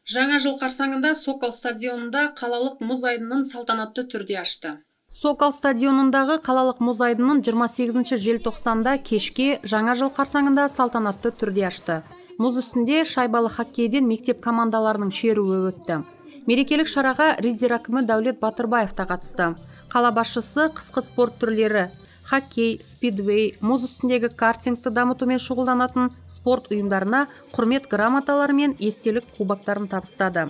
Жаңа жыл қарсаңында Сокол стадионында қалалық мұз айдынын салтанатты түрде ашты. Сокол стадионындағы қалалық мұз айдынын 28 желтоқсанда кешке жаңа жыл қарсаңында салтанатты түрде ашты. Мұз үстінде шайбалы хоккейден мектеп командаларының шеруі өтті. Мерекелік шараға Риддер әкімі Дәулет Батырбаев та қатысты. Қала басшысы қысқы спорт түрлері хоккей, спидвей, мұз үстіндегі картингті дамытумен шұғылданатын спорт ұйымдарына құрмет грамоталары мен естелік кубоктарын табыстады.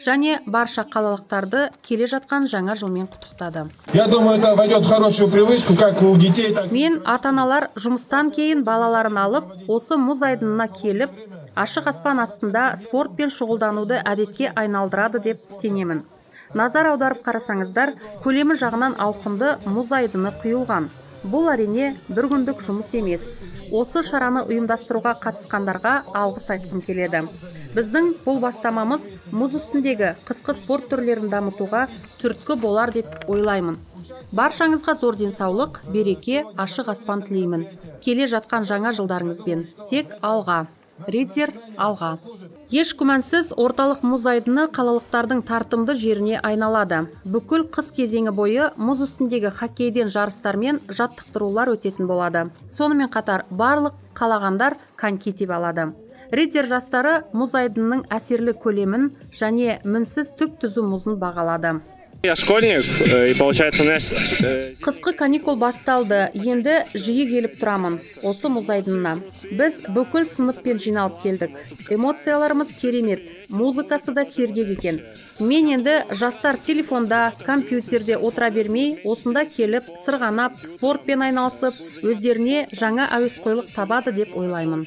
Және барша қалалықтарды келе жатқан жаңа жылмен құттықтады. Я думаю, это войдет в хорошую привычку, как у детей, так... Мен ата-аналар жұмыстан кейін балаларын алып, осы мұз айдынына келіп, ашық аспан астында спортпен шұғылдануды әдетке айналдырады деп сенемін. Назар аударып қарасаңыздар, көлемі жағынан ауқымды мұз айдыны құйылған. Бұл әрине бір күндік жұмыс емес. Осы шараны ұйымдастыруға қатысқандарға алғыс айтқым келеді. Біздің бұл бастамамыз мұз үстіндегі қысқы спорт түрлерін дамытуға түрткі болар деп ойлаймын. Баршаңызға зор денсаулық, береке, ашық аспан тілеймін. Келе жатқан жаңа жылдарыңызбен тек алға. Риддер алға. Еш күмәнсіз орталық мұз айдыны қалалықтардың тартымды жеріне айналады. Бүкіл қыс кезеңі бойы мұз үстіндегі хоккейден жарыстар мен жаттықтырулар өтетін болады. Сонымен қатар барлық қалағандар коньки теп алады. Риддер жастары мұз айдынының әсерлі көлемін және мінсіз түп түзу мұзын бағалады. Я школьник, и получается, Қысқы каникул басталды, енді жиі келіп тұрамын осы мұз айдынына. Біз бүкіл сыныппен жиналып келдік. Эмоцияларымыз керемет, музыкасы да сергек екен. Мен енді жастар телефонда, компьютерде отыра бермей, осында келіп, сырғанап, спортпен айналысып, өздеріне жаңа әуесқойлық табады деп ойлаймын.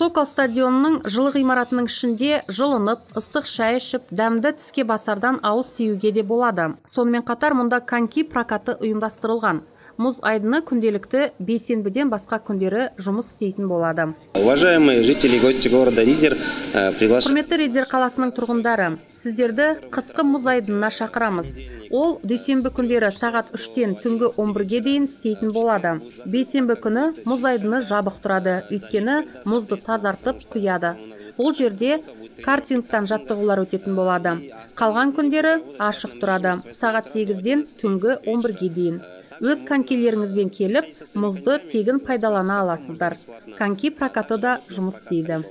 Сокол стадионының жылы ғимаратының ішінде жылынып, ыстық шай ішіп, дәмді тіске басардан ауыз тиюге де болады. Сонымен қатар мұнда коньки прокаты ұйымдастырылған. Мұз айдыны күнделікті бейсенбіден басқа күндері жұмыс істейтін болады. Уважаемые жители и гости города Риддер, Құрметті Риддер қаласының тұрғындары, сіздерді қысқы мұз айдынына шақырамыз. Ол дүйсенбі күндері сағат 3-тен түнгі 11-ге дейін істейтін болады. Бейсенбі күні мұз айдыны жабық тұрады, өйткені мұзды тазартып құяды. Ол жерде картингтан жаттығулар өтетін болады. Қалған күндері ашық тұрады, сағат 8-ден түнгі 11-ге дейін. Өз конькилеріңізбен келіп, мұзды тегін пайдалана аласыздар. Коньки прокаты да жұмыс істейді.